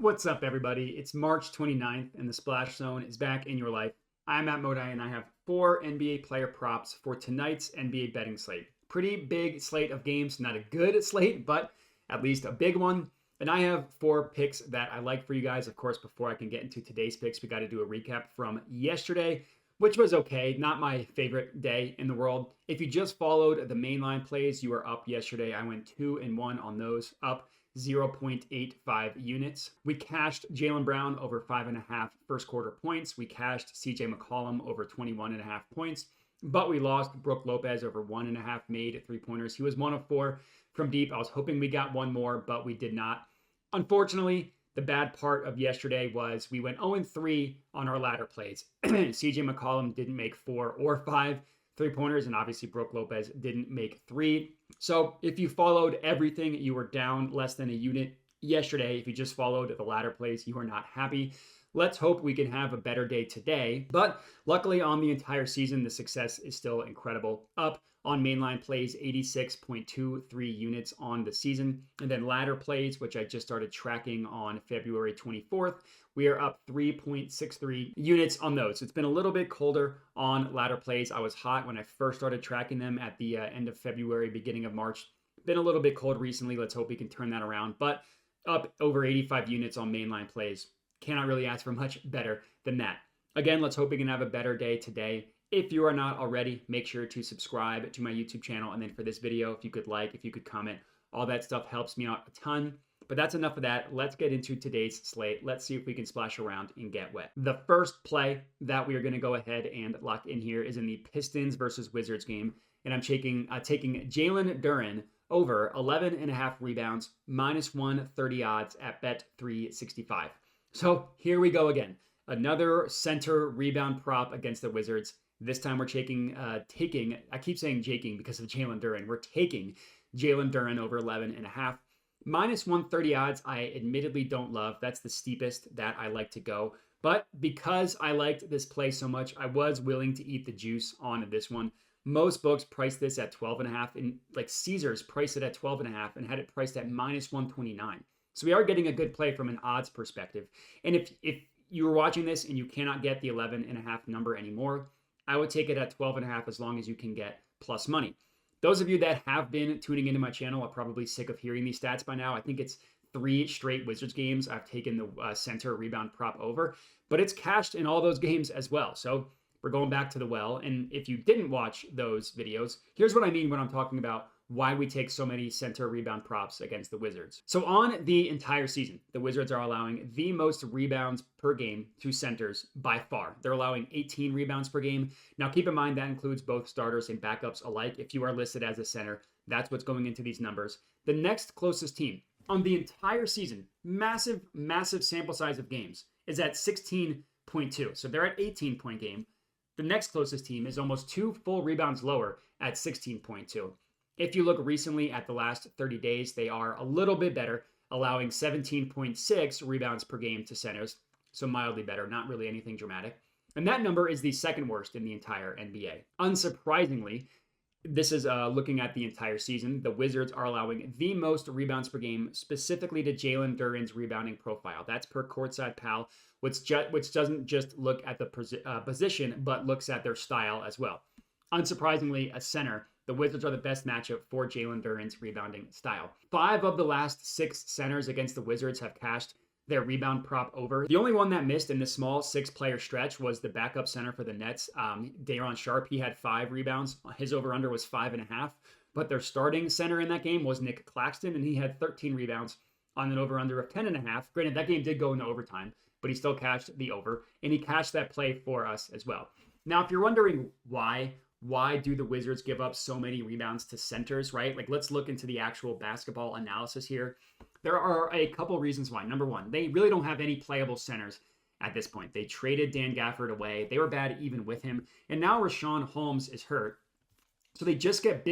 What's up, everybody? It's March 29th, and the Splash Zone is back in your life. I'm Matt Modai, and I have 4 NBA player props for tonight's NBA betting slate. Pretty big slate of games, not a good slate, but at least a big one. And I have 4 picks that I like for you guys. Of course, before I can get into today's picks, we got to do a recap from yesterday, which was okay. Not my favorite day in the world. If you just followed the mainline plays, you were up yesterday. I went 2-1 on those, up 0.85 units. We cashed Jaylen Brown over 5.5 first quarter points. We cashed CJ McCollum over 21.5 points, but we lost Brook Lopez over 1.5 made 3-pointers. He was 1 of 4 from deep. I was hoping we got one more, but we did not. Unfortunately, the bad part of yesterday was we went 0-3 on our ladder plays. CJ McCollum didn't make 4 or 5 3-pointers, and obviously Brook Lopez didn't make 3. So if you followed everything, you were down less than a unit yesterday. If you just followed the ladder plays, you are not happy. Let's hope we can have a better day today. But luckily on the entire season, the success is still incredible. Up on mainline plays, 86.23 units on the season. And then ladder plays, which I just started tracking on February 24th, we are up 3.63 units on those. It's been a little bit colder on ladder plays. I was hot when I first started tracking them at the end of February, beginning of March. Been a little bit cold recently. Let's hope we can turn that around. But up over 85 units on mainline plays. Cannot really ask for much better than that. Again, let's hope we can have a better day today. If you are not already, make sure to subscribe to my YouTube channel. And then for this video, if you could like, if you could comment, all that stuff helps me out a ton. But that's enough of that. Let's get into today's slate. Let's see if we can splash around and get wet. The first play that we are going to go ahead and lock in here is in the Pistons versus Wizards game. And I'm taking Jaylen Duren over 11.5 rebounds, minus 130 odds at bet 365. So here we go again. Another center rebound prop against the Wizards. This time we're taking, I keep saying jaking because of Jaylen Duren. We're taking Jaylen Duren over 11.5. Minus 130 odds, I admittedly don't love. That's the steepest that I like to go. But because I liked this play so much, I was willing to eat the juice on this one. Most books price this at 12.5, and like Caesars priced it at 12.5 and had it priced at minus 129. So we are getting a good play from an odds perspective. And if you were watching this and you cannot get the 11.5 number anymore, I would take it at 12.5 as long as you can get plus money. Those of you that have been tuning into my channel are probably sick of hearing these stats by now. I think it's 3 straight Wizards games I've taken the center rebound prop over, but it's cashed in all those games as well. So we're going back to the well. And if you didn't watch those videos, here's what I mean when I'm talking about why we take so many center rebound props against the Wizards. So on the entire season, the Wizards are allowing the most rebounds per game to centers by far. They're allowing 18 rebounds per game. Now keep in mind that includes both starters and backups alike. If you are listed as a center, that's what's going into these numbers. The next closest team on the entire season, massive sample size of games, is at 16.2. So they're at 18-point game. The next closest team is almost 2 full rebounds lower at 16.2. If you look recently at the last 30 days, they are a little bit better, allowing 17.6 rebounds per game to centers. So mildly better, not really anything dramatic. And that number is the second worst in the entire NBA. Unsurprisingly, this is looking at the entire season. The Wizards are allowing the most rebounds per game, specifically to Jaylen Duren's rebounding profile. That's per Courtside Pal, which doesn't just look at the position, but looks at their style as well. Unsurprisingly, a center, the Wizards are the best matchup for Jaylen Duren's rebounding style. 5 of the last 6 centers against the Wizards have cashed their rebound prop over. The only one that missed in this small 6-player stretch was the backup center for the Nets, Daron Sharp. He had 5 rebounds. His over-under was 5.5. But their starting center in that game was Nick Claxton, and he had 13 rebounds on an over-under of 10.5. Granted, that game did go into overtime, but he still cashed the over, and he cashed that play for us as well. Now, if you're wondering why do the Wizards give up so many rebounds to centers, right? Like, let's look into the actual basketball analysis here. There are a couple reasons why. Number one, they really don't have any playable centers at this point. They traded Dan Gafford away. They were bad even with him. And now Rashawn Holmes is hurt. So they just get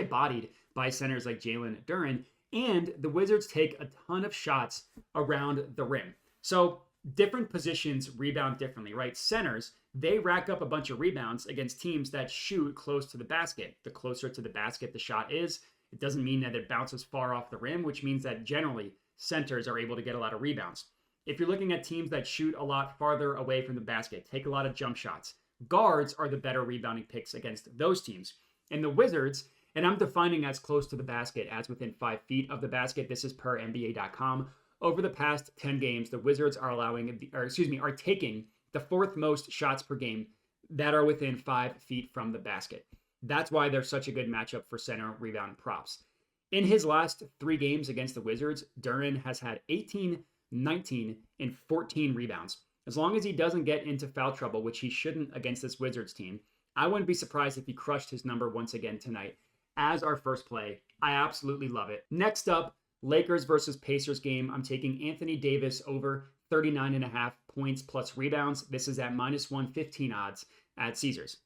bodied by centers like Jaylen Duren. And the Wizards take a ton of shots around the rim. So different positions rebound differently, right? Centers, they rack up a bunch of rebounds against teams that shoot close to the basket. The closer to the basket the shot is, it doesn't mean that it bounces far off the rim, which means that generally centers are able to get a lot of rebounds. If you're looking at teams that shoot a lot farther away from the basket, take a lot of jump shots, guards are the better rebounding picks against those teams. And the Wizards, and I'm defining as close to the basket as within 5 feet of the basket. This is per NBA.com. Over the past 10 games, the Wizards are are taking the 4th most shots per game that are within 5 feet from the basket. That's why they're such a good matchup for center rebound props. In his last 3 games against the Wizards, Duren has had 18, 19, and 14 rebounds. As long as he doesn't get into foul trouble, which he shouldn't against this Wizards team, I wouldn't be surprised if he crushed his number once again tonight as our first play. I absolutely love it. Next up, Lakers versus Pacers game. I'm taking Anthony Davis over 39.5 points plus rebounds. This is at -115 odds at Caesars.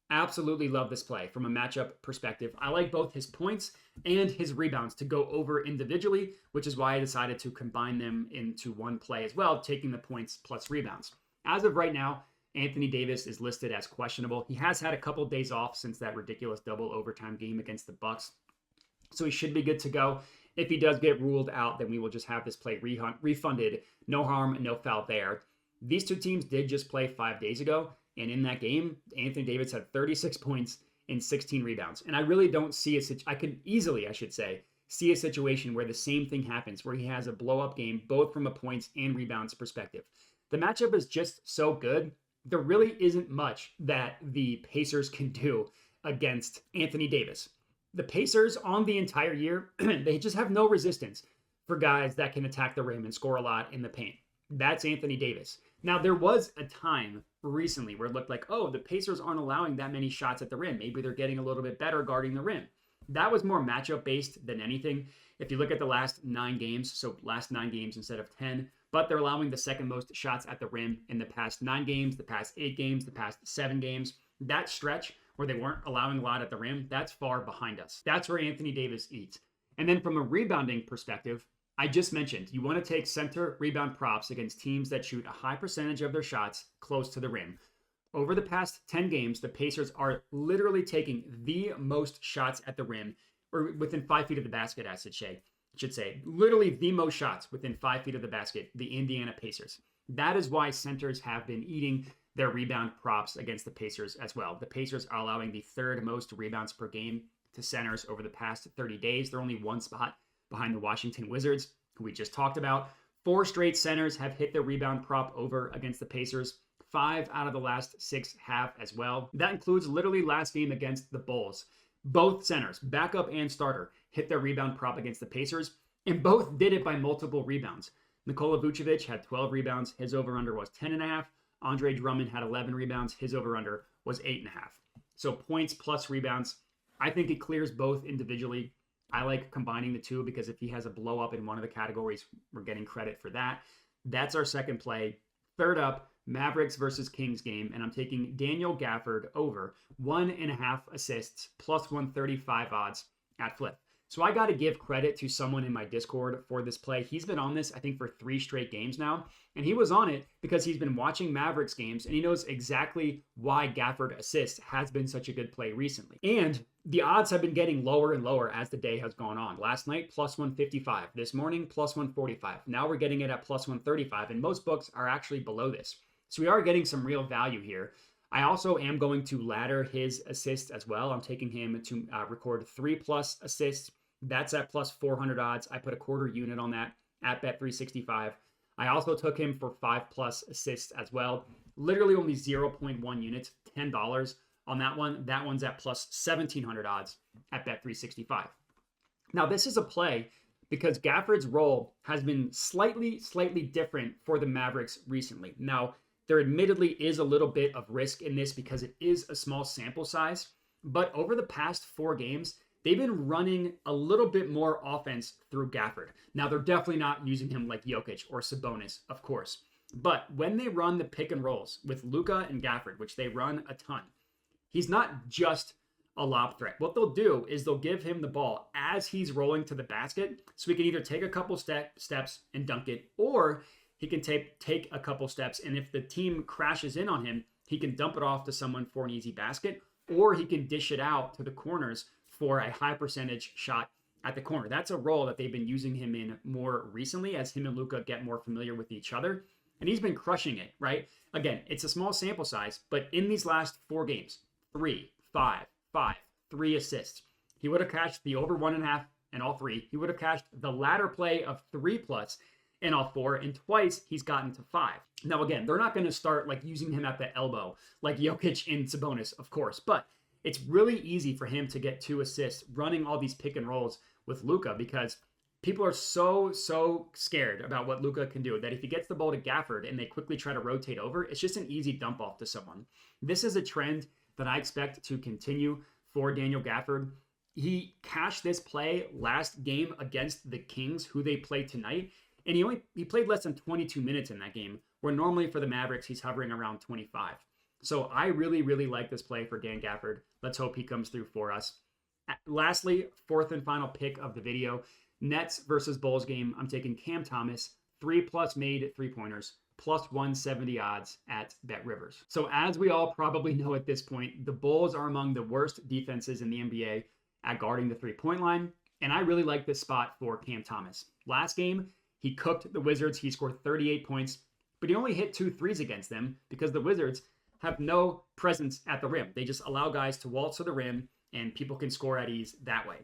Absolutely love this play from a matchup perspective. I like both his points and his rebounds to go over individually, which is why I decided to combine them into one play as well, taking the points plus rebounds. As of right now, Anthony Davis is listed as questionable. He has had a couple of days off since that ridiculous double overtime game against the Bucks, so he should be good to go. If he does get ruled out, then we will just have this play refunded. No harm and no foul there. These two teams did just play 5 days ago, and in that game, Anthony Davis had 36 points and 16 rebounds. And I really don't see I could easily, see a situation where the same thing happens, where he has a blow-up game, both from a points and rebounds perspective. The matchup is just so good. There really isn't much that the Pacers can do against Anthony Davis. The Pacers on the entire year, they just have no resistance for guys that can attack the rim and score a lot in the paint. That's Anthony Davis. Now, there was a time recently where it looked like, oh, the Pacers aren't allowing that many shots at the rim. Maybe they're getting a little bit better guarding the rim. That was more matchup based than anything. If you look at the last 9 games, so last 9 games instead of 10, but they're allowing the second most shots at the rim in the past 9 games, the past 8 games, the past 7 games. That stretch where they weren't allowing a lot at the rim, that's far behind us. That's where Anthony Davis eats. And then from a rebounding perspective, I just mentioned, you want to take center rebound props against teams that shoot a high percentage of their shots close to the rim. Over the past 10 games, the Pacers are literally taking the most shots at the rim, or within 5 feet of the basket, I should say. Literally the most shots within 5 feet of the basket, the Indiana Pacers. That is why centers have been eating their rebound props against the Pacers as well. The Pacers are allowing the 3rd most rebounds per game to centers over the past 30 days. They're only 1 spot behind the Washington Wizards, who we just talked about. 4 straight centers have hit their rebound prop over against the Pacers. 5 out of the last 6 have as well. That includes literally last game against the Bulls. Both centers, backup and starter, hit their rebound prop against the Pacers, and both did it by multiple rebounds. Nikola Vucevic had 12 rebounds. His over-under was 10.5. Andre Drummond had 11 rebounds. His over-under was 8.5. So points plus rebounds. I think it clears both individually. I like combining the two because if he has a blow up in one of the categories, we're getting credit for that. That's our second play. Third up, Mavericks versus Kings game, and I'm taking Daniel Gafford over 1.5 assists plus 135 odds at Flip. So I got to give credit to someone in my Discord for this play. He's been on this, I think, for 3 straight games now. And he was on it because he's been watching Mavericks games and he knows exactly why Gafford assist has been such a good play recently. And the odds have been getting lower and lower as the day has gone on. Last night, plus 155. This morning, plus 145. Now we're getting it at plus 135. And most books are actually below this. So we are getting some real value here. I also am going to ladder his assists as well. I'm taking him to record 3+ assists. That's at plus 400 odds. I put a quarter unit on that at Bet365. I also took him for 5+ assists as well. Literally only 0.1 units, $10 on that one. That one's at plus 1,700 odds at Bet365. Now, this is a play because Gafford's role has been slightly different for the Mavericks recently. Now, there admittedly is a little bit of risk in this because it is a small sample size, but over the past 4 games, they've been running a little bit more offense through Gafford. Now, they're definitely not using him like Jokic or Sabonis, of course. But when they run the pick and rolls with Luka and Gafford, which they run a ton, he's not just a lob threat. What they'll do is they'll give him the ball as he's rolling to the basket, so he can either take a couple steps and dunk it, or he can take a couple steps, and if the team crashes in on him, he can dump it off to someone for an easy basket, or he can dish it out to the corners for a high percentage shot at the corner. That's a role that they've been using him in more recently as him and Luka get more familiar with each other. And he's been crushing it, right? Again, it's a small sample size, but in these last 4 games, 3, 5, 5, 3 assists. He would have cashed the over 1.5 in all 3. He would have cashed the latter play of 3+ in all 4, and twice he's gotten to 5. Now, again, they're not going to start like using him at the elbow like Jokic and Sabonis, of course, but it's really easy for him to get 2 assists running all these pick and rolls with Luka because people are so scared about what Luka can do that if he gets the ball to Gafford and they quickly try to rotate over, it's just an easy dump off to someone. This is a trend that I expect to continue for Daniel Gafford. He cashed this play last game against the Kings, who they play tonight, and he played less than 22 minutes in that game, where normally for the Mavericks, he's hovering around 25. So I really like this play for Dan Gafford. Let's hope he comes through for us. Lastly, 4th and final pick of the video, Nets versus Bulls game. I'm taking Cam Thomas, 3+ made 3-pointers, plus 170 odds at BetRivers. So as we all probably know at this point, the Bulls are among the worst defenses in the NBA at guarding the 3-point line. And I really like this spot for Cam Thomas. Last game, he cooked the Wizards. He scored 38 points, but he only hit 2 threes against them because the Wizards have no presence at the rim. They just allow guys to waltz to the rim and people can score at ease that way.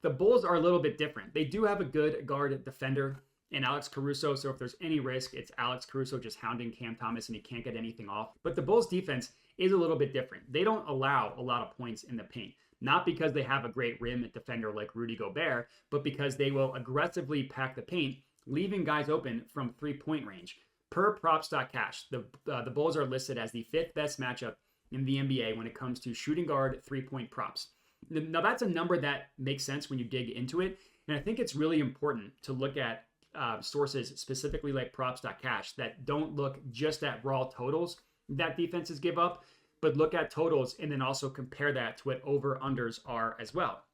The Bulls are a little bit different. They do have a good guard defender in Alex Caruso, so if there's any risk, it's Alex Caruso just hounding Cam Thomas and he can't get anything off. But the Bulls defense is a little bit different. They don't allow a lot of points in the paint, not because they have a great rim defender like Rudy Gobert, but because they will aggressively pack the paint, leaving guys open from 3-point range. Per props.cash, the Bulls are listed as the 5th best matchup in the NBA when it comes to shooting guard 3-point props. Now, that's a number that makes sense when you dig into it. And I think it's really important to look at sources specifically like props.cash that don't look just at raw totals that defenses give up, but look at totals and then also compare that to what over-unders are as well.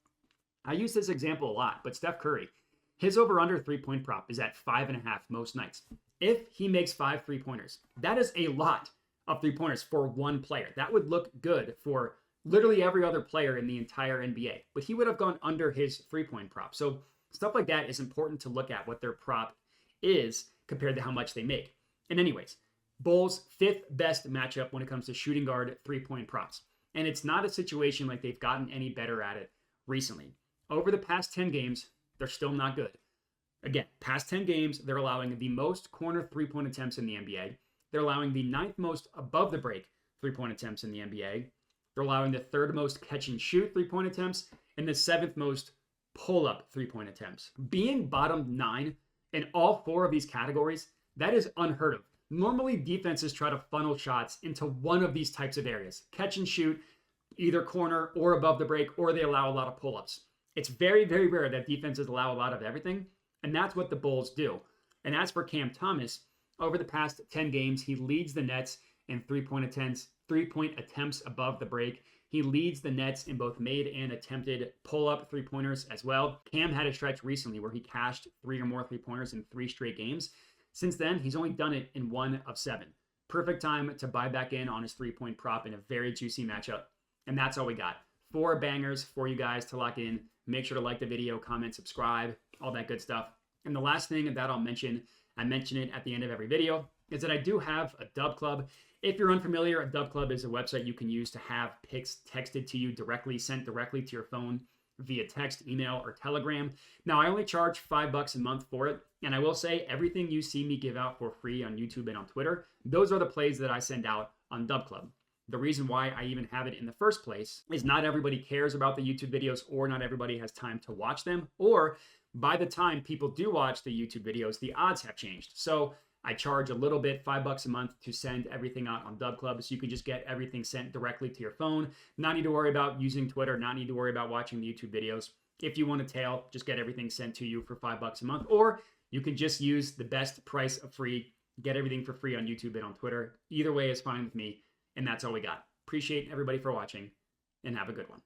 I use this example a lot, but Steph Curry, his over-under 3-point prop is at 5.5 most nights. If he makes 5 3-pointers, that is a lot of 3-pointers for one player. That would look good for literally every other player in the entire NBA, but he would have gone under his 3-point prop. So stuff like that is important to look at what their prop is compared to how much they make. And anyways, Bulls 5th best matchup when it comes to shooting guard 3-point props. And it's not a situation like they've gotten any better at it recently. Over the past 10 games, they're still not good. Again, past 10 games, they're allowing the most corner 3-point attempts in the NBA. They're allowing the 9th most above the break 3-point attempts in the NBA. They're allowing the 3rd most catch and shoot 3-point attempts and the 7th most pull-up 3-point attempts. Being bottom 9 in all 4 of these categories, that is unheard of. Normally, defenses try to funnel shots into one of these types of areas. Catch and shoot, either corner or above the break, or they allow a lot of pull-ups. It's very rare that defenses allow a lot of everything, and that's what the Bulls do. And as for Cam Thomas, over the past 10 games, he leads the Nets in 3-point attempts above the break. He leads the Nets in both made and attempted pull-up 3-pointers as well. Cam had a stretch recently where he cashed 3 or more 3-pointers in 3 straight games. Since then, he's only done it in 1 of 7. Perfect time to buy back in on his 3-point prop in a very juicy matchup. And that's all we got. 4 bangers for you guys to lock in. Make sure to like the video, comment, subscribe, all that good stuff. And the last thing that I'll mention, I mention it at the end of every video, is that I do have a Dub Club. If you're unfamiliar, a Dub Club is a website you can use to have picks texted to you directly, sent directly to your phone via text, email, or Telegram. Now, I only charge $5 a month for it. And I will say everything you see me give out for free on YouTube and on Twitter, those are the plays that I send out on Dub Club. The reason why I even have it in the first place is not everybody cares about the YouTube videos, or not everybody has time to watch them, or by the time people do watch the YouTube videos, the odds have changed. So I charge a little bit, $5 a month, to send everything out on Dub Club, so you can just get everything sent directly to your phone. Not need to worry about using Twitter, not need to worry about watching the YouTube videos. If you want to tail, just get everything sent to you for $5 a month, or you can just use the best price of free, get everything for free on YouTube and on Twitter. Either way is fine with me, and that's all we got. Appreciate everybody for watching, and have a good one.